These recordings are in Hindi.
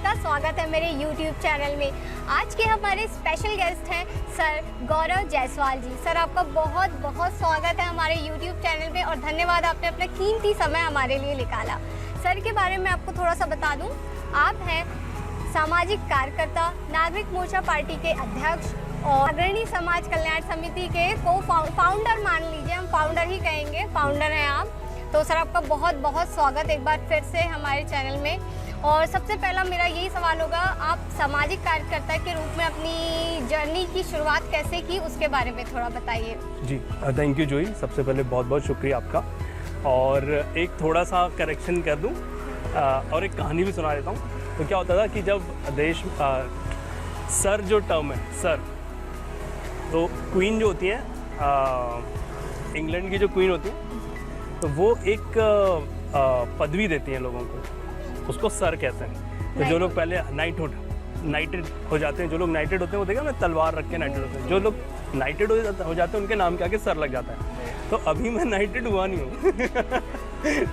का स्वागत है मेरे YouTube चैनल में। आज के हमारे स्पेशल गेस्ट हैं सर गौरव जायसवाल जी। सर आपका बहुत बहुत स्वागत है हमारे YouTube चैनल पे और धन्यवाद आपने अपना कीमती समय हमारे लिए निकाला। सर के बारे में आपको थोड़ा सा बता दूं, आप हैं सामाजिक कार्यकर्ता, नागरिक मोर्चा पार्टी के अध्यक्ष और अग्रणी समाज कल्याण समिति के फाउंडर मान लीजिए, हम फाउंडर ही कहेंगे, फाउंडर हैं आप। तो सर आपका बहुत बहुत स्वागत एक बार फिर से हमारे चैनल में। और सबसे पहला मेरा यही सवाल होगा, आप सामाजिक कार्यकर्ता के रूप में अपनी जर्नी की शुरुआत कैसे की, उसके बारे में थोड़ा बताइए। जी थैंक यू जोई, सबसे पहले बहुत बहुत शुक्रिया आपका। और एक थोड़ा सा करेक्शन कर दूं और एक कहानी भी सुना देता हूं। तो क्या होता था कि जब देश सर जो टर्म है सर, तो क्वीन जो होती है इंग्लैंड की जो क्वीन होती है, तो वो एक पदवी देती हैं लोगों को, उसको सर कहते हैं। तो जो लोग पहले नाइटेड हो जाते हैं, जो लोग नाइटेड होते हैं वो देखा ना तलवार रख के नाइटेड होते हैं, जो लोग नाइटेड हो जाते हैं उनके नाम के आगे सर लग जाता है। तो अभी मैं नाइटेड हुआ नहीं हूँ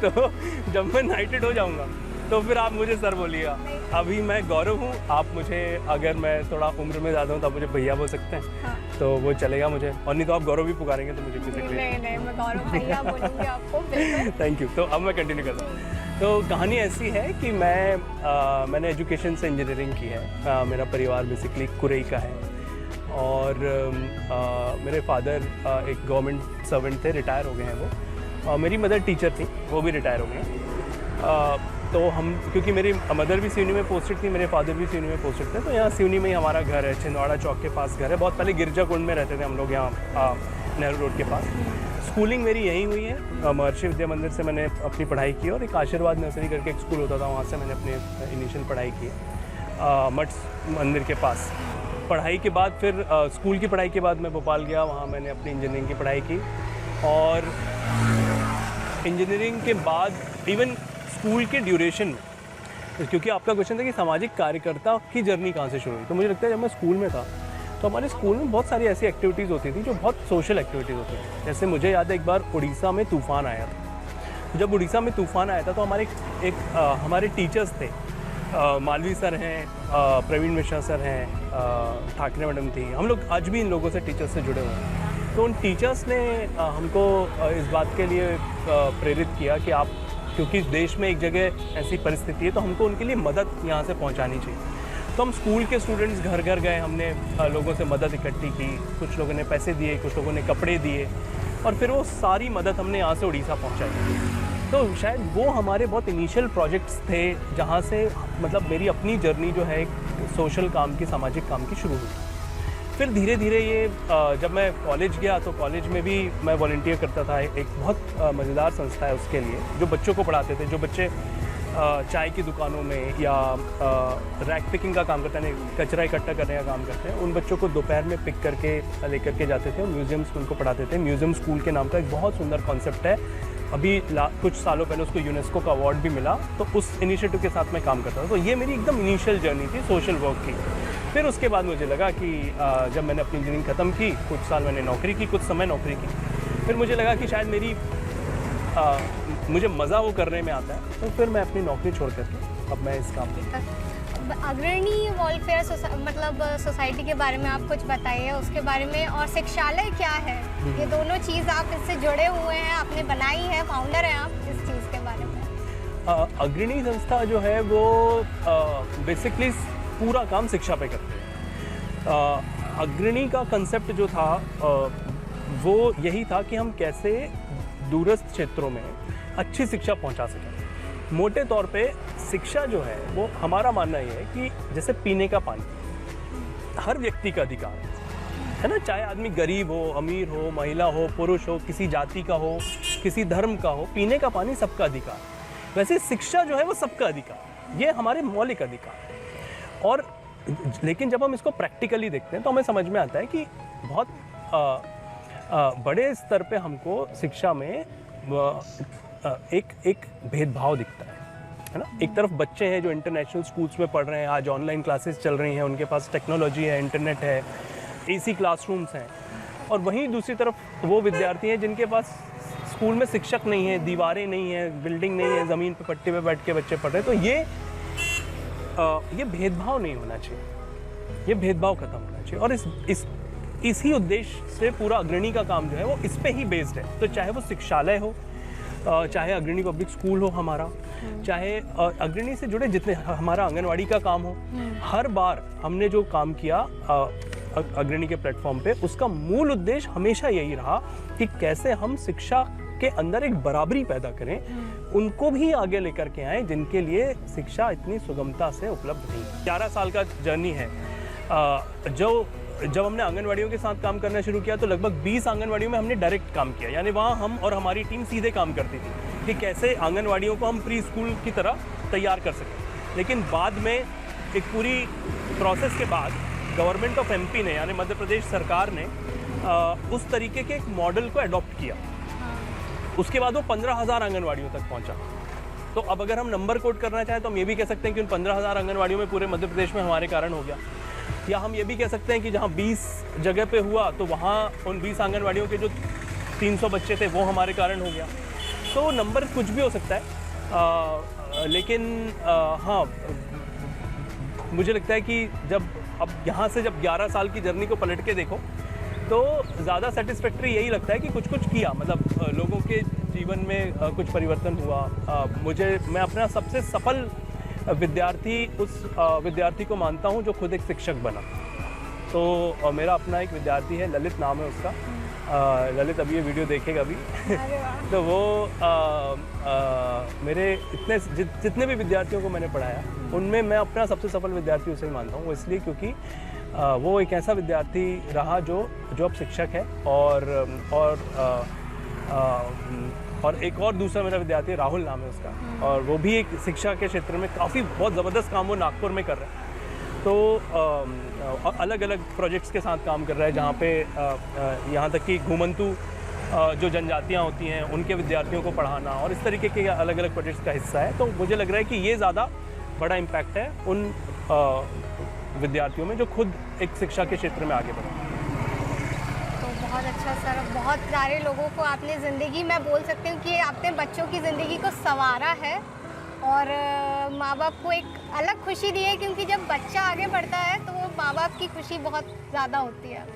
तो जब मैं नाइटेड हो जाऊँगा तो फिर आप मुझे सर बोलिएगा। अभी मैं गौरव हूँ, आप मुझे, अगर मैं थोड़ा उम्र में ज़्यादा हूँ तो आप मुझे भैया बोल सकते हैं। हाँ। तो वो चलेगा मुझे, और नहीं तो आप गौरव भी पुकारेंगे तो मुझे किसी नहीं मैं गौरव भैया बोलूँगी आपको। Thank you. तो अब मैं कंटिन्यू करता हूँ। तो कहानी ऐसी है कि मैंने एजुकेशन से इंजीनियरिंग की है। मेरा परिवार बेसिकली कुरई का है और मेरे फादर एक गवर्नमेंट सर्वेंट थे, रिटायर हो गए हैं वो। मेरी मदर टीचर थी, वो भी रिटायर हो गए। तो हम, क्योंकि मेरी मदर भी सिवनी में पोस्टेड थी, मेरे फादर भी सिवनी में पोस्टेड थे, तो यहाँ सिवनी में ही हमारा घर है, छिंदवाड़ा चौक के पास घर है। बहुत पहले गिरजाकुंड में रहते थे हम लोग, यहाँ नेहरू रोड के पास। स्कूलिंग मेरी यहीं हुई है। महर्षि विद्या मंदिर से मैंने अपनी पढ़ाई की और एक आशीर्वाद नर्सरी करके एक स्कूल होता था, वहाँ से मैंने अपनी इनिशियल पढ़ाई की है मठ मंदिर के पास। पढ़ाई के बाद फिर स्कूल की पढ़ाई के बाद मैं भोपाल गया, वहाँ मैंने अपनी इंजीनियरिंग की पढ़ाई की। और इंजीनियरिंग के बाद इवन स्कूल के ड्यूरेशन में, क्योंकि आपका क्वेश्चन था कि सामाजिक कार्यकर्ता की जर्नी कहाँ से शुरू हुई, तो मुझे लगता है जब मैं स्कूल में था तो हमारे स्कूल में बहुत सारी ऐसी एक्टिविटीज़ होती थी जो बहुत सोशल एक्टिविटीज़ होती थी। जैसे मुझे याद है एक बार उड़ीसा में तूफ़ान आया था। जब उड़ीसा में तूफ़ान आया था तो हमारे टीचर्स थे, मालवी सर हैं, प्रवीण मिश्रा सर हैं, ठाकरे मैडम थी। हम लोग आज भी इन लोगों से, टीचर्स से जुड़े हुए हैं। तो उन टीचर्स ने हमको इस बात के लिए प्रेरित किया कि आप, क्योंकि देश में एक जगह ऐसी परिस्थिति है तो हमको उनके लिए मदद यहाँ से पहुँचानी चाहिए। तो हम स्कूल के स्टूडेंट्स घर घर गए, हमने लोगों से मदद इकट्ठी की, कुछ लोगों ने पैसे दिए, कुछ लोगों ने कपड़े दिए, और फिर वो सारी मदद हमने यहाँ से उड़ीसा पहुँचाई। तो शायद वो हमारे बहुत इनिशियल प्रोजेक्ट्स थे जहाँ से मतलब मेरी अपनी जर्नी जो है एक सोशल काम की, सामाजिक काम की शुरू हुई। फिर धीरे धीरे ये जब मैं कॉलेज गया तो कॉलेज में भी मैं वॉलंटियर करता था। एक बहुत मज़ेदार संस्था है उसके लिए, जो बच्चों को पढ़ाते थे, जो बच्चे चाय की दुकानों में या रैक पिकिंग का काम करते हैं, कचरा इकट्ठा करने का काम करते हैं, उन बच्चों को दोपहर में पिक करके लेकर के जाते थे, म्यूज़ियम्स में उनको पढ़ाते थे। म्यूज़ियम स्कूल के नाम का एक बहुत सुंदर कॉन्सेप्ट है, अभी कुछ सालों पहले उसको यूनेस्को का अवार्ड भी मिला। तो उस इनिशिएटिव के साथ मैं काम करता था। तो ये मेरी एकदम इनिशियल जर्नी थी सोशल वर्क की। फिर उसके बाद मुझे लगा कि जब मैंने अपनी इंजीनियरिंग ख़त्म की, कुछ साल मैंने नौकरी की, कुछ समय नौकरी की, फिर मुझे लगा कि शायद मुझे मज़ा वो करने में आता है। तो फिर मैं अपनी नौकरी छोड़ करके अब मैं इस काम में। अग्रणी वेलफेयर मतलब सोसाइटी के बारे में आप कुछ बताइए उसके बारे में, और शिक्षालय क्या है, ये दोनों चीज़ आप इससे जुड़े हुए हैं, आपने बनाई है, फाउंडर हैं आप, इस चीज़ के बारे में। अग्रणी संस्था जो है वो बेसिकली पूरा काम शिक्षा पे करते हैं। अग्रणी का कंसेप्ट जो था वो यही था कि हम कैसे दूरस्थ क्षेत्रों में अच्छी शिक्षा पहुंचा सकें। मोटे तौर पे शिक्षा जो है वो, हमारा मानना ये है कि जैसे पीने का पानी हर व्यक्ति का अधिकार है ना, चाहे आदमी गरीब हो, अमीर हो, महिला हो, पुरुष हो, किसी जाति का हो, किसी धर्म का हो, पीने का पानी सबका अधिकार। वैसे शिक्षा जो है वो सबका अधिकार, ये हमारे मौलिक अधिकार है। और लेकिन जब हम इसको प्रैक्टिकली देखते हैं तो हमें समझ में आता है कि बहुत बड़े स्तर पे हमको शिक्षा में एक भेदभाव दिखता है ना। एक तरफ बच्चे हैं जो इंटरनेशनल स्कूल्स में पढ़ रहे हैं, आज ऑनलाइन क्लासेस चल रही हैं, उनके पास टेक्नोलॉजी है, इंटरनेट है, एसी क्लासरूम्स हैं, और वहीं दूसरी तरफ वो विद्यार्थी हैं जिनके पास स्कूल में शिक्षक नहीं है, दीवारें नहीं है, बिल्डिंग नहीं है, ज़मीन पे पट्टी पे बैठ के बच्चे पढ़ रहे हैं। तो ये ये भेदभाव नहीं होना चाहिए, ये भेदभाव खत्म होना चाहिए। और इसी उद्देश्य से पूरा अग्रणी का काम जो है वो इस पे ही बेस्ड है। तो चाहे वो शिक्षालय हो, चाहे अग्रणी पब्लिक स्कूल हो हमारा, चाहे अग्रणी से जुड़े जितने, हमारा आंगनवाड़ी का काम हो, हर बार हमने जो काम किया अग्रणी के प्लेटफॉर्म पे, उसका मूल उद्देश्य हमेशा यही रहा कि कैसे हम शिक्षा के अंदर एक बराबरी पैदा करें, उनको भी आगे लेकर के आए जिनके लिए शिक्षा इतनी सुगमता से उपलब्ध नहीं। 11 साल का जर्नी है। जब हमने आंगनवाड़ियों के साथ काम करना शुरू किया तो लगभग 20 आंगनवाड़ियों में हमने डायरेक्ट काम किया, यानी वहाँ हम और हमारी टीम सीधे काम करती थी कि कैसे आंगनवाड़ियों को हम प्री स्कूल की तरह तैयार कर सकें। लेकिन बाद में एक पूरी प्रोसेस के बाद गवर्नमेंट ऑफ एमपी ने, यानी मध्य प्रदेश सरकार ने उस तरीके के एक मॉडल को अडॉप्ट किया। उसके बाद वो 15,000 आंगनवाड़ियों तक पहुंचा। तो अब अगर हम नंबर कोट करना चाहें तो हम ये भी कह सकते हैं कि उन 15,000 आंगनवाड़ियों में पूरे मध्य प्रदेश में हमारे कारण हो गया, या हम ये भी कह सकते हैं कि जहाँ 20 जगह पे हुआ तो वहाँ उन 20 आंगनवाड़ियों के जो 300 बच्चे थे वो हमारे कारण हो गया। तो नंबर कुछ भी हो सकता है, लेकिन हाँ, मुझे लगता है कि जब अब यहाँ से जब 11 साल की जर्नी को पलट के देखो तो ज़्यादा सेटिस्फैक्ट्री यही लगता है कि कुछ किया, मतलब लोगों के जीवन में कुछ परिवर्तन हुआ। मैं अपना सबसे सफल विद्यार्थी उस विद्यार्थी को मानता हूँ जो खुद एक शिक्षक बना। तो मेरा अपना एक विद्यार्थी है, ललित नाम है उसका। ललित अभी ये वीडियो देखेगा भी तो वो मेरे जितने भी विद्यार्थियों को मैंने पढ़ाया उनमें मैं अपना सबसे सफल विद्यार्थी उसे ही मानता हूँ। वो इसलिए क्योंकि वो एक ऐसा विद्यार्थी रहा जो अब शिक्षक है। और एक और दूसरा मेरा विद्यार्थी राहुल नाम है उसका, और वो भी एक शिक्षा के क्षेत्र में काफ़ी बहुत ज़बरदस्त काम वो नागपुर में कर रहा है। तो अलग अलग प्रोजेक्ट्स के साथ काम कर रहा है, जहाँ पे यहाँ तक कि घुमंतु जो जनजातियाँ होती हैं उनके विद्यार्थियों को पढ़ाना और इस तरीके के अलग अलग प्रोजेक्ट्स का हिस्सा है। तो मुझे लग रहा है कि ये ज़्यादा बड़ा इम्पैक्ट है उन विद्यार्थियों में जो खुद एक शिक्षा के क्षेत्र में आगे बढ़े। तो बहुत अच्छा सर, बहुत सारे लोगों को आपने ज़िंदगी, मैं बोल सकती हूँ कि आपने बच्चों की ज़िंदगी को संवारा है और माँ बाप को एक अलग खुशी दी है, क्योंकि जब बच्चा आगे बढ़ता है तो वो माँ बाप की खुशी बहुत ज़्यादा होती है।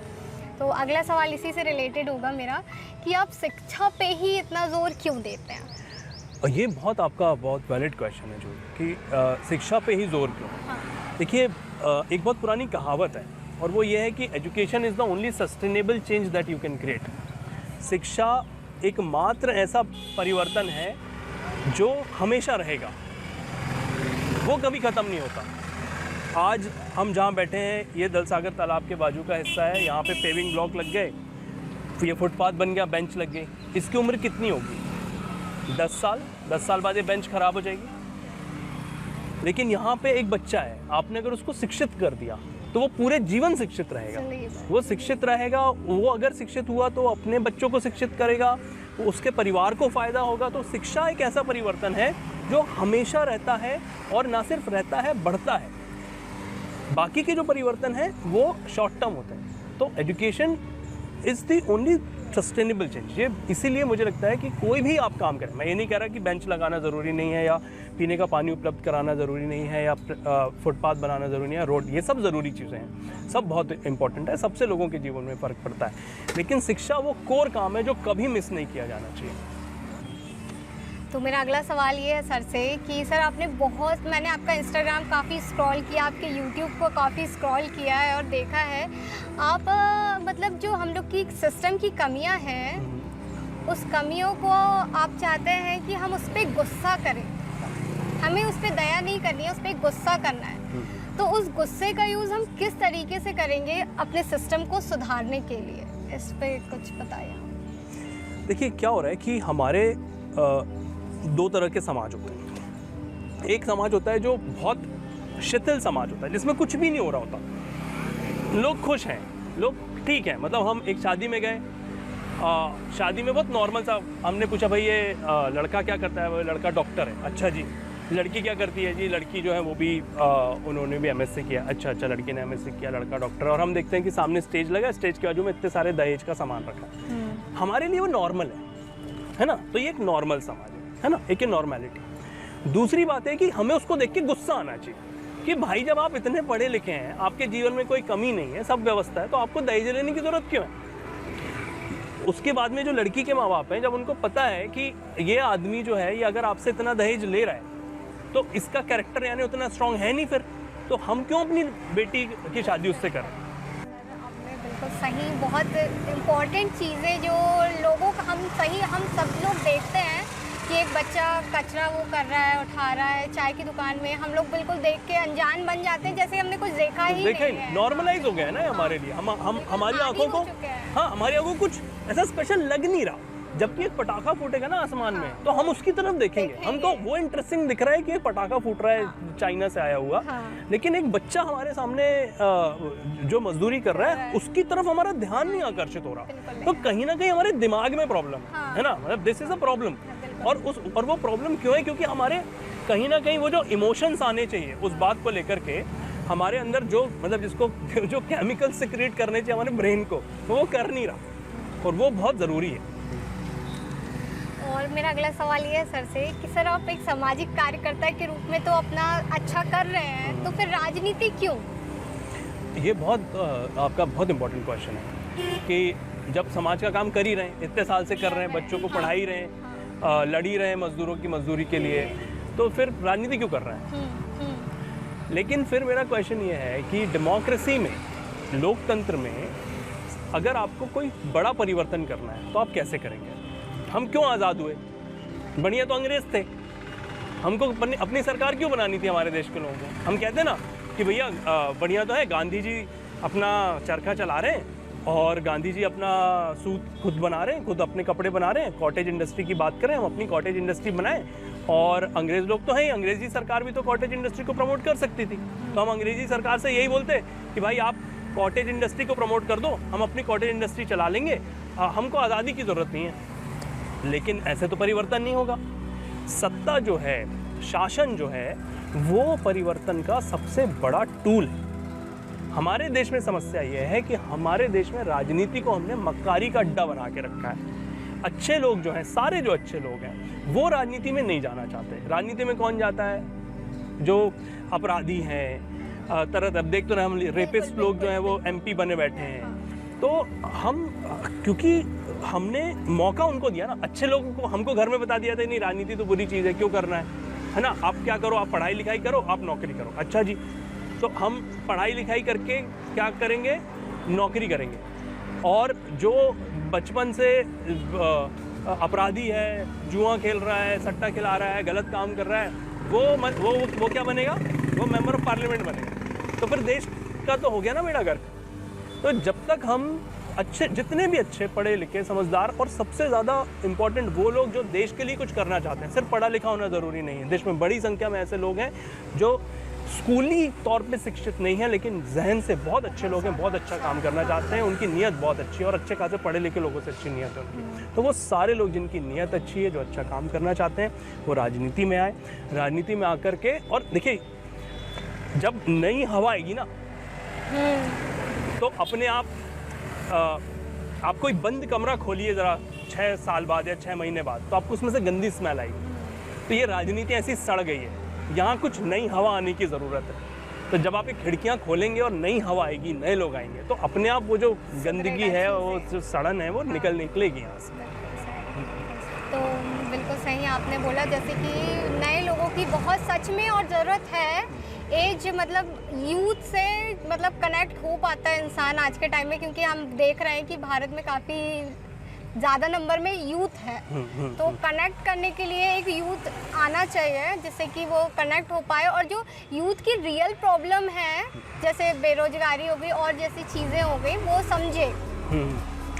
तो अगला सवाल इसी से रिलेटेड होगा मेरा कि आप शिक्षा पे ही इतना ज़ोर क्यों देते हैं? ये आपका बहुत वैलिड क्वेश्चन है जो कि शिक्षा पे ही जोर क्यों। हाँ। देखिए, एक बहुत पुरानी कहावत है और वो ये है कि education is the only sustainable change that you can create. शिक्षा एकमात्र ऐसा परिवर्तन है जो हमेशा रहेगा, वो कभी ख़त्म नहीं होता। आज हम जहाँ बैठे हैं ये दलसागर तालाब के बाजू का हिस्सा है, यहाँ पे पेविंग ब्लॉक लग गए, ये फुटपाथ बन गया, बेंच लग गई। इसकी उम्र कितनी होगी? 10 साल बाद ये बेंच ख़राब हो जाएगी। लेकिन यहाँ पे एक बच्चा है, आपने अगर उसको शिक्षित कर दिया तो वो पूरे जीवन शिक्षित रहेगा। वो शिक्षित रहेगा, वो अगर शिक्षित हुआ तो अपने बच्चों को शिक्षित करेगा, उसके परिवार को फ़ायदा होगा। तो शिक्षा एक ऐसा परिवर्तन है जो हमेशा रहता है और ना सिर्फ रहता है, बढ़ता है। बाकी के जो परिवर्तन है वो शॉर्ट टर्म होते हैं। तो education is the only sustainable change. ये इसीलिए मुझे लगता है कि कोई भी आप काम करें, मैं ये नहीं कह रहा कि बेंच लगाना ज़रूरी नहीं है या पीने का पानी उपलब्ध कराना ज़रूरी नहीं है या फुटपाथ बनाना ज़रूरी नहीं है, रोड, ये सब ज़रूरी चीज़ें हैं, सब बहुत इंपॉर्टेंट है, सबसे लोगों के जीवन में फ़र्क पड़ता है। लेकिन शिक्षा वो कोर काम है जो कभी मिस नहीं किया जाना चाहिए। तो मेरा अगला सवाल ये है सर से कि सर मैंने आपका इंस्टाग्राम काफ़ी स्क्रॉल किया, आपके यूट्यूब को काफ़ी स्क्रॉल किया है और देखा है आप मतलब जो हम लोग की सिस्टम की कमियां हैं, उस कमियों को आप चाहते हैं कि हम उस पर गुस्सा करें, हमें उस पर दया नहीं करनी है, उस पर गुस्सा करना है। तो उस गुस्से का यूज़ हम किस तरीके से करेंगे अपने सिस्टम को सुधारने के लिए, इस पर कुछ बताइए। देखिए, क्या हो रहा है कि हमारे दो तरह के समाज होते हैं। एक समाज होता है जो बहुत शिथिल समाज होता है, जिसमें कुछ भी नहीं हो रहा होता, लोग खुश हैं, लोग ठीक है। मतलब हम एक शादी में गए, शादी में बहुत नॉर्मल सा हमने पूछा, भाई ये लड़का क्या करता है? वो लड़का डॉक्टर है। अच्छा जी। लड़की क्या करती है? जी लड़की जो है वो भी उन्होंने भी एमएससी किया। अच्छा, लड़की ने एमएससी किया, लड़का डॉक्टर। और हम देखते हैं कि सामने स्टेज लगा, स्टेज के बाजू में इतने सारे दहेज का सामान रखा। हमारे लिए वो नॉर्मल है ना? तो ये एक नॉर्मल समाज है ना, एक नॉर्मेलिटी। दूसरी बात है कि हमें उसको देख के गुस्सा आना चाहिए कि भाई जब आप इतने पढ़े लिखे हैं, आपके जीवन में कोई कमी नहीं है, सब व्यवस्था है, तो आपको दहेज लेने की जरूरत क्यों है? उसके बाद में जो लड़की के माँ बाप हैं, जब उनको पता है कि ये आदमी जो है ये अगर आपसे इतना दहेज ले रहा है तो इसका कैरेक्टर यानी उतना स्ट्रांग है नहीं, फिर तो हम क्यों अपनी बेटी की शादी उससे करें? आपने बिल्कुल सही, बहुत इम्पोर्टेंट चीज़ें जो लोगों का हम सब लोग देखते हैं कि एक बच्चा कचरा वो कर रहा है, उठा रहा है चाय की दुकान में, हम लोग बिल्कुल देख के अनजान बन जाते हैं जैसे हमने कुछ देखा ही नहीं है। नॉर्मलाइज हो गया है ना हमारे लिए, हम हमारी आंखों को, हाँ हमारी आंखों को कुछ ऐसा स्पेशल लग नहीं रहा। जबकि एक पटाखा फूटेगा ना आसमान में तो हम उसकी तरफ देखेंगे, हम तो वो इंटरेस्टिंग दिख रहा है कि एक पटाखा फूट रहा है चाइना से आया हुआ, लेकिन एक बच्चा हमारे सामने जो मजदूरी कर रहा है उसकी तरफ हमारा ध्यान नहीं आकर्षित हो रहा। तो कहीं ना कहीं हमारे दिमाग में प्रॉब्लम है ना, मतलब दिस इज अ प्रॉब्लम। और वो प्रॉब्लम क्यों है? क्योंकि हमारे कहीं ना कहीं वो जो इमोशंस आने चाहिए उस बात को लेकर के हमारे अंदर जो मतलब जिसको जो केमिकल सिक्रेट करने चाहिए हमारे ब्रेन को, वो कर नहीं रहा, और वो बहुत ज़रूरी है। और मेरा अगला सवाल ये है सर से कि सर आप एक सामाजिक कार्यकर्ता के रूप में तो अपना अच्छा कर रहे हैं, तो फिर राजनीति क्यों? ये बहुत आपका बहुत इम्पोर्टेंट क्वेश्चन है कि जब समाज का काम कर ही रहे हैं, इतने साल से कर रहे हैं, बच्चों को पढ़ा ही रहे हैं, लड़ ही रहे हैं मजदूरों की मजदूरी के लिए, तो फिर राजनीति क्यों कर रहे हैं? लेकिन फिर मेरा क्वेश्चन ये है कि डेमोक्रेसी में, लोकतंत्र में अगर आपको कोई बड़ा परिवर्तन करना है तो आप कैसे करेंगे? हम क्यों आज़ाद हुए? बढ़िया तो अंग्रेज थे, हमको अपनी सरकार क्यों बनानी थी हमारे देश के लोगों को? हम कहते ना कि भैया बढ़िया तो है, गांधी जी अपना चरखा चला रहे हैं और गांधी जी अपना सूत खुद बना रहे हैं, खुद अपने कपड़े बना रहे हैं, कॉटेज इंडस्ट्री की बात करें, हम अपनी कॉटेज इंडस्ट्री बनाएं, और अंग्रेज लोग तो हैं, अंग्रेजी सरकार भी तो कॉटेज इंडस्ट्री को प्रमोट कर सकती थी, तो हम अंग्रेजी सरकार से यही बोलते कि भाई आप कॉटेज इंडस्ट्री को प्रमोट कर दो, हम अपनी कॉटेज इंडस्ट्री चला लेंगे, हमको आज़ादी की ज़रूरत नहीं है। लेकिन ऐसे तो परिवर्तन नहीं होगा। सत्ता जो है, शासन जो है, वो परिवर्तन का सबसे बड़ा टूल है। हमारे देश में समस्या ये है कि हमारे देश में राजनीति को हमने मक्कारी का अड्डा बना के रखा है। अच्छे लोग जो हैं, सारे जो अच्छे लोग हैं, वो राजनीति में नहीं जाना चाहते। राजनीति में कौन जाता है? जो अपराधी हैं, तरह देख तो रहे हम, रेपिस्ट लोग जो हैं वो MP बने बैठे हैं। तो हम, क्योंकि हमने मौका उनको दिया ना, अच्छे लोगों को हमको घर में बता दिया था नहीं राजनीति तो बुरी चीज़ है, क्यों करना है ना, आप क्या करो, आप पढ़ाई लिखाई करो, आप नौकरी करो। अच्छा जी, तो हम पढ़ाई लिखाई करके क्या करेंगे? नौकरी करेंगे। और जो बचपन से अपराधी है, जुआ खेल रहा है, सट्टा खिला रहा है, गलत काम कर रहा है, वो क्या बनेगा? वो मेंबर ऑफ पार्लियामेंट बनेगा। तो फिर देश का तो हो गया ना बेड़ा गर्क। तो जब तक हम अच्छे, जितने भी अच्छे पढ़े लिखे समझदार, और सबसे ज़्यादा इम्पोर्टेंट वो लोग जो देश के लिए कुछ करना चाहते हैं, सिर्फ पढ़ा लिखा होना ज़रूरी नहीं है। देश में बड़ी संख्या में ऐसे लोग हैं जो स्कूली तौर पे शिक्षित नहीं है, लेकिन जहन से बहुत अच्छे लोग हैं, बहुत अच्छा काम करना चाहते हैं, उनकी नीयत बहुत अच्छी है, और अच्छे खासे पढ़े लिखे लोगों से अच्छी नीयत है उनकी। तो वो सारे लोग जिनकी नीयत अच्छी है, जो अच्छा काम करना चाहते हैं, वो राजनीति में आए। राजनीति में आकर के, और देखिए जब नई हवा आएगी ना, तो अपने आप कोई बंद कमरा खोलिए ज़रा 6 साल बाद या 6 महीने बाद, तो आपको उसमें से गंदी स्मेल आएगी। तो ये राजनीति ऐसी सड़ गई है, यहाँ कुछ नई हवा आने की ज़रूरत है। तो जब आप ये खिड़कियाँ खोलेंगे और नई हवा आएगी, नए लोग आएंगे, तो अपने आप वो जो गंदगी है, वो जो सड़न है, वो निकलेगी यहाँ से। तो बिल्कुल सही आपने बोला, जैसे कि नए लोगों की बहुत सच में और ज़रूरत है। एज मतलब यूथ से मतलब कनेक्ट हो पाता है इंसान आज के टाइम में, क्योंकि हम देख रहे हैं कि भारत में काफ़ी ज़्यादा नंबर में यूथ है। तो कनेक्ट करने के लिए एक यूथ आना चाहिए जिससे कि वो कनेक्ट हो पाए, और जो यूथ की रियल प्रॉब्लम है, जैसे बेरोजगारी हो गई और जैसी चीज़ें हो गई, वो समझे।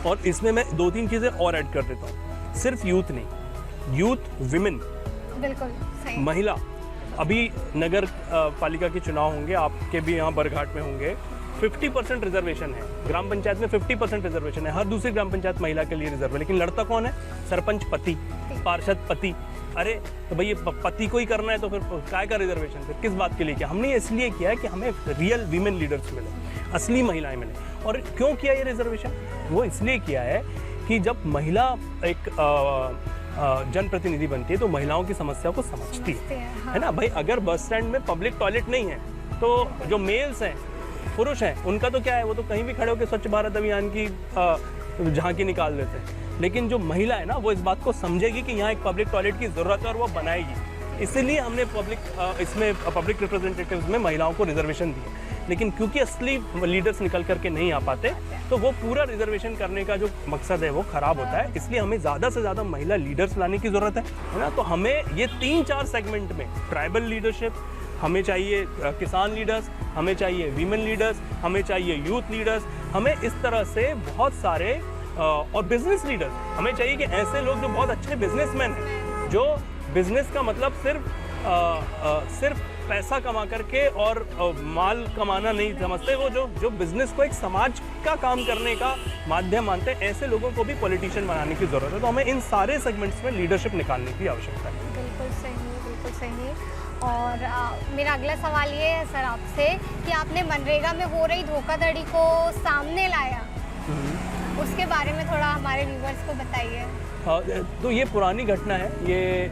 और इसमें मैं 2-3 चीज़ें और ऐड कर देता हूँ। सिर्फ यूथ नहीं, यूथ, विमेन, बिल्कुल सही, महिला। अभी नगर पालिका के चुनाव होंगे, आपके भी यहाँ बरघाट में होंगे, 50% रिजर्वेशन है। ग्राम पंचायत में 50% रिजर्वेशन है, हर दूसरी ग्राम पंचायत महिला के लिए रिजर्व है। लेकिन लड़ता कौन है? सरपंच पति, पार्षद पति। अरे तो भाई पति को ही करना है तो फिर काय का रिजर्वेशन? फिर किस बात के लिए किया? हमने इसलिए किया है कि हमें रियल वीमेन लीडर्स मिले, असली महिलाएं मिले। और क्यों किया ये रिजर्वेशन? वो इसलिए किया है कि जब महिला एक जनप्रतिनिधि बनती है तो महिलाओं की समस्या को समझती है ना भाई। अगर बस स्टैंड में पब्लिक टॉयलेट नहीं है तो जो मेल्स हैं, पुरुष हैं, उनका तो क्या है, वो तो कहीं भी खड़े होकर स्वच्छ भारत अभियान की झांकी निकाल देते हैं। लेकिन जो महिला है ना, वो इस बात को समझेगी कि यहाँ एक पब्लिक टॉयलेट की ज़रूरत है और वो बनाएगी। इसीलिए हमने इसमें पब्लिक रिप्रेजेंटेटिव्स में महिलाओं को रिजर्वेशन दी है। लेकिन क्योंकि असली लीडर्स निकल करके नहीं आ पाते, तो वो पूरा रिजर्वेशन करने का जो मकसद है वो ख़राब होता है। इसलिए हमें ज़्यादा से ज़्यादा महिला लीडर्स लाने की ज़रूरत है ना। तो हमें ये 3-4 सेगमेंट में ट्राइबल लीडरशिप, हमें चाहिए किसान लीडर्स, हमें चाहिए वीमेन लीडर्स, हमें चाहिए यूथ लीडर्स, हमें इस तरह से बहुत सारे और बिजनेस लीडर्स हमें चाहिए कि ऐसे लोग जो बहुत अच्छे बिजनेसमैन हैं, जो बिजनेस का मतलब सिर्फ पैसा कमा करके और माल कमाना नहीं समझते, वो जो बिजनेस को एक समाज का काम करने का माध्यम मानते हैं, ऐसे लोगों को भी पॉलिटिशियन बनाने की ज़रूरत है। तो हमें इन सारे सेगमेंट्स में लीडरशिप निकालने की आवश्यकता है। बिल्कुल सही, बिल्कुल सही। और मेरा अगला सवाल ये है सर आपसे कि आपने मनरेगा में हो रही धोखाधड़ी को सामने लाया, उसके बारे में थोड़ा हमारे व्यूवर्स को बताइए। तो ये पुरानी घटना है, ये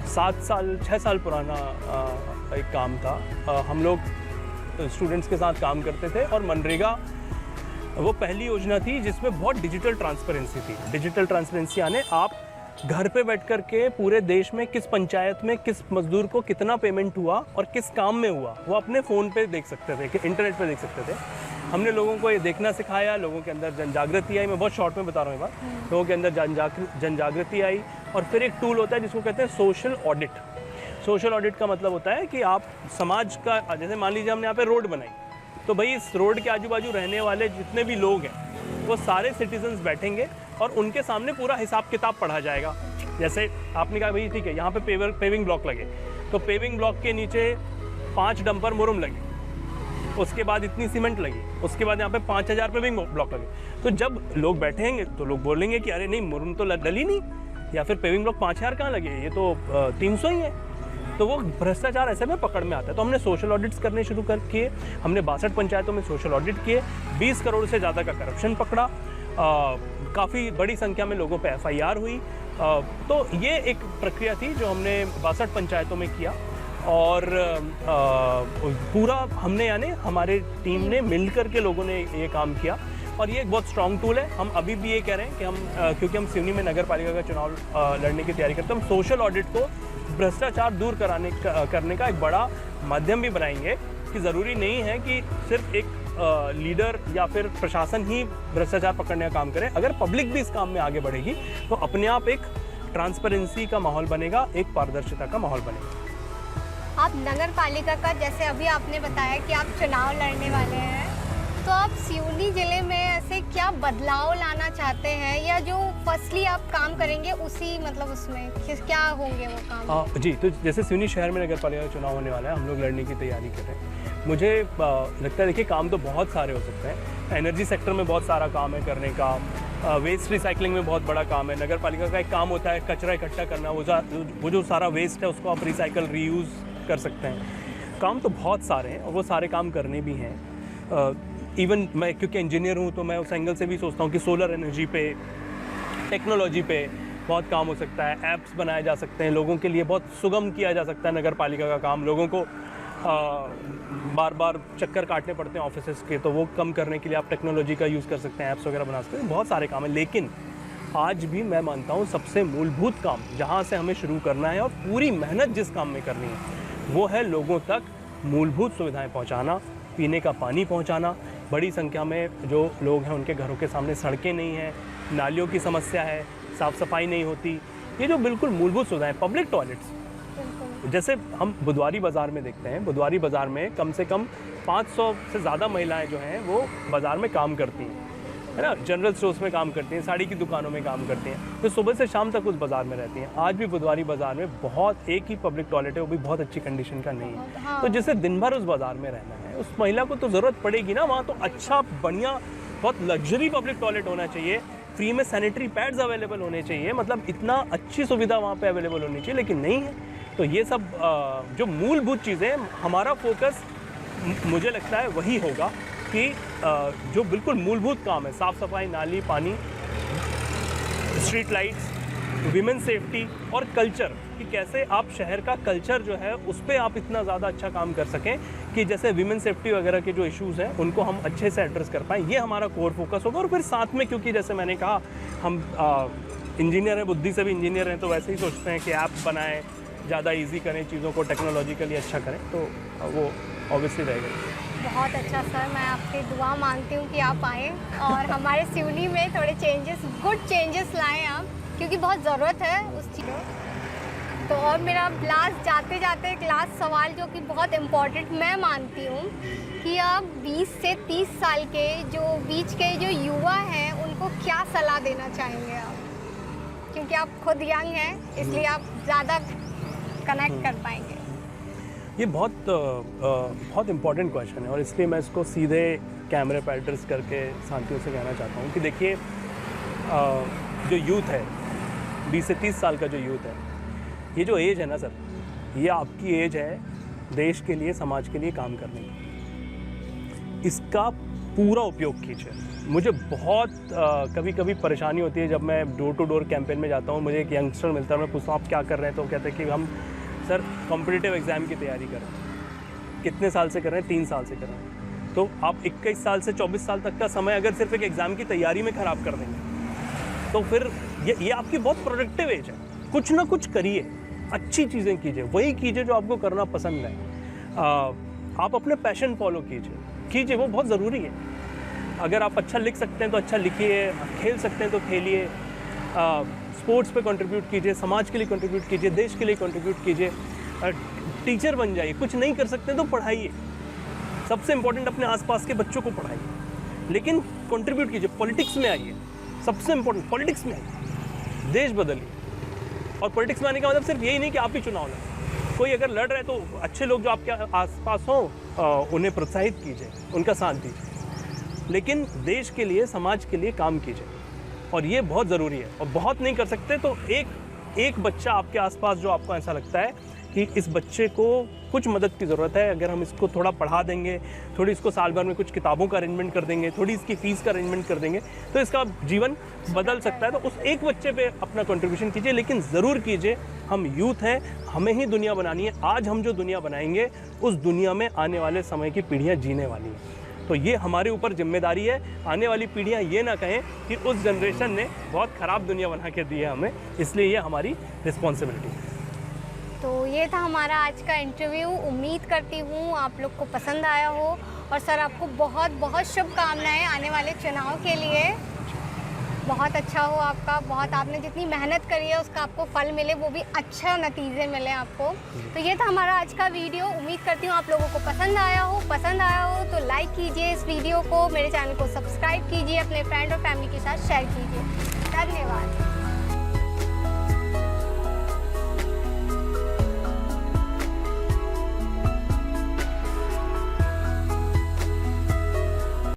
6 साल पुराना एक काम था। हम लोग स्टूडेंट्स के साथ काम करते थे और मनरेगा वो पहली योजना थी जिसमें बहुत डिजिटल ट्रांसपेरेंसी थी। डिजिटल ट्रांसपेरेंसी यानी आप घर पे बैठ कर के पूरे देश में किस पंचायत में किस मजदूर को कितना पेमेंट हुआ और किस काम में हुआ, वो अपने फ़ोन पे देख सकते थे, कि इंटरनेट पे देख सकते थे। हमने लोगों को ये देखना सिखाया, लोगों के अंदर जन जागृति आई। मैं बहुत शॉर्ट में बता रहा हूँ ये बात। लोगों के अंदर जन जागृति आई। और फिर एक टूल होता है जिसको कहते हैं सोशल ऑडिट। सोशल ऑडिट का मतलब होता है कि आप समाज का, जैसे मान लीजिए हमने यहाँ पे रोड बनाई, तो भाई इस रोड के आजू बाजू रहने वाले जितने भी लोग हैं वो सारे सिटीजन्स बैठेंगे और उनके सामने पूरा हिसाब किताब पढ़ा जाएगा। जैसे आपने कहा भाई ठीक है, यहाँ पे पेविंग ब्लॉक लगे, तो पेविंग ब्लॉक के नीचे 5 डंपर मुरुम लगे, उसके बाद इतनी सीमेंट लगी, उसके बाद यहाँ पे 5000 पेविंग ब्लॉक लगे। तो जब लोग बैठेंगे तो लोग बोलेंगे कि अरे नहीं, मुरुम तो डली नहीं, या फिर पेविंग ब्लॉक 5000 कहाँ लगे, ये तो 300 ही है। तो वो भ्रष्टाचार ऐसे में पकड़ में आता है। तो हमने सोशल ऑडिट्स करने शुरू किए। हमने 62 पंचायतों में सोशल ऑडिट किए, 20 करोड़ से ज़्यादा का करप्शन पकड़ा, काफ़ी बड़ी संख्या में लोगों पे FIR हुई। तो ये एक प्रक्रिया थी जो हमने 62 पंचायतों में किया। और पूरा हमने, यानी हमारे टीम ने मिलकर के लोगों ने ये काम किया। और ये एक बहुत स्ट्रॉन्ग टूल है। हम अभी भी ये कह रहे हैं कि हम क्योंकि हम सिवनी में नगर पालिका का चुनाव लड़ने की तैयारी करते हैं, हम सोशल ऑडिट को भ्रष्टाचार दूर करने का एक बड़ा माध्यम भी बनाएंगे। कि ज़रूरी नहीं है कि सिर्फ एक लीडर या फिर प्रशासन ही भ्रष्टाचार पकड़ने का काम करे। अगर पब्लिक भी इस काम में आगे बढ़ेगी तो अपने आप एक ट्रांसपेरेंसी का माहौल बनेगा, एक पारदर्शिता का माहौल बनेगा। आप नगर पालिका का, जैसे अभी आपने बताया कि आप चुनाव लड़ने वाले हैं, तो आप सिवनी ज़िले में ऐसे क्या बदलाव लाना चाहते हैं, या जो फर्स्टली आप काम करेंगे उसी मतलब उसमें क्या होंगे वो काम? जी, तो जैसे सिवनी शहर में नगर पालिका का चुनाव होने वाला है, हम लोग लड़ने की तैयारी कर रहे हैं। मुझे लगता है, देखिए काम तो बहुत सारे हो सकते हैं। एनर्जी सेक्टर में बहुत सारा काम है करने का, वेस्ट रिसाइकलिंग में बहुत बड़ा काम है। नगर पालिका का एक काम होता है कचरा इकट्ठा करना, वो जो सारा वेस्ट है उसको आप रिसाइकल रीयूज़ कर सकते हैं। काम तो बहुत सारे हैं और वो सारे काम करने भी हैं। इवन मैं क्योंकि इंजीनियर हूँ तो मैं उस एंगल से भी सोचता हूँ कि सोलर एनर्जी पे, टेक्नोलॉजी पे बहुत काम हो सकता है। ऐप्स बनाए जा सकते हैं, लोगों के लिए बहुत सुगम किया जा सकता है नगर पालिका का काम। लोगों को बार बार चक्कर काटने पड़ते हैं ऑफिसेस के, तो वो कम करने के लिए आप टेक्नोलॉजी का यूज़ कर सकते हैं, ऐप्स वगैरह बना सकते हैं। बहुत सारे काम हैं। लेकिन आज भी मैं मानता हूँ सबसे मूलभूत काम जहाँ से हमें शुरू करना है और पूरी मेहनत जिस काम में करनी है, वो है लोगों तक मूलभूत सुविधाएं पहुँचाना, पीने का पानी पहुँचाना। बड़ी संख्या में जो लोग हैं उनके घरों के सामने सड़कें नहीं हैं, नालियों की समस्या है, साफ़ सफाई नहीं होती। ये जो बिल्कुल मूलभूत सुविधाएं, पब्लिक टॉयलेट्स, जैसे हम बुधवारी बाज़ार में देखते हैं, बुधवारी बाज़ार में कम से कम 500 से ज़्यादा महिलाएं जो हैं वो बाज़ार में काम करती हैं, है ना। जनरल स्टोर्स में काम करती हैं, साड़ी की दुकानों में काम करती हैं, तो सुबह से शाम तक उस बाज़ार में रहती हैं। आज भी बुधवारी बाज़ार में बहुत एक ही पब्लिक टॉयलेट है, वो भी बहुत अच्छी कंडीशन का नहीं है। हाँ। तो जिसे दिन भर उस बाज़ार में रहना है, उस महिला को तो ज़रूरत पड़ेगी ना वहाँ। तो अच्छा, बढ़िया, बहुत लग्जरी पब्लिक टॉयलेट होना चाहिए, फ्री में सैनिटरी पैड्स अवेलेबल होने चाहिए, मतलब इतना अच्छी सुविधा वहाँ पे अवेलेबल होनी चाहिए, लेकिन नहीं है। तो ये सब जो मूलभूत चीज़ें, हमारा फोकस मुझे लगता है वही होगा कि जो बिल्कुल मूलभूत काम है, साफ़ सफाई, नाली, पानी, स्ट्रीट लाइट्स, विमेन सेफ्टी और कल्चर, कि कैसे आप शहर का कल्चर जो है उस पर आप इतना ज़्यादा अच्छा काम कर सकें कि जैसे विमेन सेफ्टी वगैरह के जो इश्यूज़ हैं उनको हम अच्छे से एड्रेस कर पाएँ, ये हमारा कोर फोकस होगा। और फिर साथ में, क्योंकि जैसे मैंने कहा हम इंजीनियर हैं, बुद्धि से भी इंजीनियर हैं, तो वैसे ही सोचते हैं कि ऐप बनाएं, ज़्यादा इजी करें चीज़ों को, टेक्नोलॉजिकली अच्छा करें, तो वो ऑब्वियसली रहेगा। बहुत अच्छा सर, मैं आपकी दुआ मांगती हूँ कि आप आएँ और हमारे सिवनी में थोड़े चेंजेस, गुड चेंजेस लाएँ आप, क्योंकि बहुत ज़रूरत है उस चीज़ को। तो और मेरा लास्ट जाते जाते एक लास्ट सवाल जो कि बहुत इम्पोर्टेंट मैं मानती हूँ कि आप 20 से 30 साल के जो बीच के जो युवा हैं उनको क्या सलाह देना चाहेंगे आप, क्योंकि आप खुद यंग हैं इसलिए आप ज़्यादा कनेक्ट कर पाएंगे। ये बहुत इम्पॉर्टेंट क्वेश्चन है और इसलिए मैं इसको सीधे कैमरे पर एड्रेस करके साथियों से कहना चाहता हूँ कि देखिए, जो यूथ है, 20 से 30 साल का जो यूथ है, ये जो एज है ना सर, ये आपकी एज है देश के लिए, समाज के लिए काम करने की। इसका पूरा उपयोग कीजिए। मुझे बहुत कभी कभी परेशानी होती है जब मैं डोर टू डोर कैंपेन में जाता हूँ, मुझे एक यंगस्टर मिलता है, मैं पूछता हूँ आप क्या कर रहे हैं, तो वो कहते हैं कि हम सर कॉम्पिटिटिव एग्ज़ाम की तैयारी कर रहे हैं। कितने साल से कर रहे हैं? 3 साल से कर रहे हैं। तो आप 21 साल से 24 साल तक का समय अगर सिर्फ एक एग्ज़ाम की तैयारी में ख़राब कर देंगे तो फिर ये आपकी बहुत प्रोडक्टिव एज है। कुछ ना कुछ करिए, अच्छी चीज़ें कीजिए, वही कीजिए जो आपको करना पसंद है। आप अपने पैशन फॉलो कीजिए, वो बहुत ज़रूरी है। अगर आप अच्छा लिख सकते हैं तो अच्छा लिखिए, खेल सकते हैं तो खेलिए, स्पोर्ट्स पे कंट्रीब्यूट कीजिए, समाज के लिए कंट्रीब्यूट कीजिए, देश के लिए कंट्रीब्यूट कीजिए, टीचर बन जाइए। कुछ नहीं कर सकते तो पढ़ाइए, सबसे इम्पोर्टेंट अपने आसपास के बच्चों को पढ़ाइए, लेकिन कंट्रीब्यूट कीजिए, पॉलिटिक्स में आइए, सबसे इम्पोर्टेंट पॉलिटिक्स में आइए, देश बदलिए। और पॉलिटिक्स में आने का मतलब सिर्फ यही नहीं कि आप ही चुनाव लड़ें। कोई अगर लड़ रहे हैं तो अच्छे लोग जो आपके आसपास हों उन्हें प्रोत्साहित कीजिए, उनका साथ दीजिए, लेकिन देश के लिए, समाज के लिए काम कीजिए, और ये बहुत ज़रूरी है। और बहुत नहीं कर सकते तो एक बच्चा आपके आसपास जो आपको ऐसा लगता है कि इस बच्चे को कुछ मदद की ज़रूरत है, अगर हम इसको थोड़ा पढ़ा देंगे, थोड़ी इसको साल भर में कुछ किताबों का अरेंजमेंट कर देंगे, थोड़ी इसकी फ़ीस का अरेंजमेंट कर देंगे, तो इसका जीवन बदल सकता है। तो उस एक बच्चे पे अपना कंट्रीब्यूशन कीजिए, लेकिन ज़रूर कीजिए। हम यूथ हैं, हमें ही दुनिया बनानी है। आज हम जो दुनिया बनाएंगे उस दुनिया में आने वाले समय की पीढ़ियाँ जीने वाली हैं, तो ये हमारे ऊपर जिम्मेदारी है। आने वाली पीढ़ियाँ ये ना कहें कि उस जनरेशन ने बहुत ख़राब दुनिया बना के दी है हमें, इसलिए ये हमारी रिस्पॉन्सिबिलिटी है। तो ये था हमारा आज का इंटरव्यू। उम्मीद करती हूँ आप लोग को पसंद आया हो, और सर आपको बहुत बहुत शुभकामनाएं आने वाले चुनाव के लिए। बहुत अच्छा हो आपका, बहुत आपने जितनी मेहनत करी है उसका आपको फल मिले, वो भी अच्छा नतीजे मिले आपको। तो ये था हमारा आज का वीडियो। उम्मीद करती हूँ आप लोगों को पसंद आया हो तो लाइक कीजिए इस वीडियो को, मेरे चैनल को सब्सक्राइब कीजिए, अपने फ्रेंड और फैमिली के साथ शेयर कीजिए। धन्यवाद।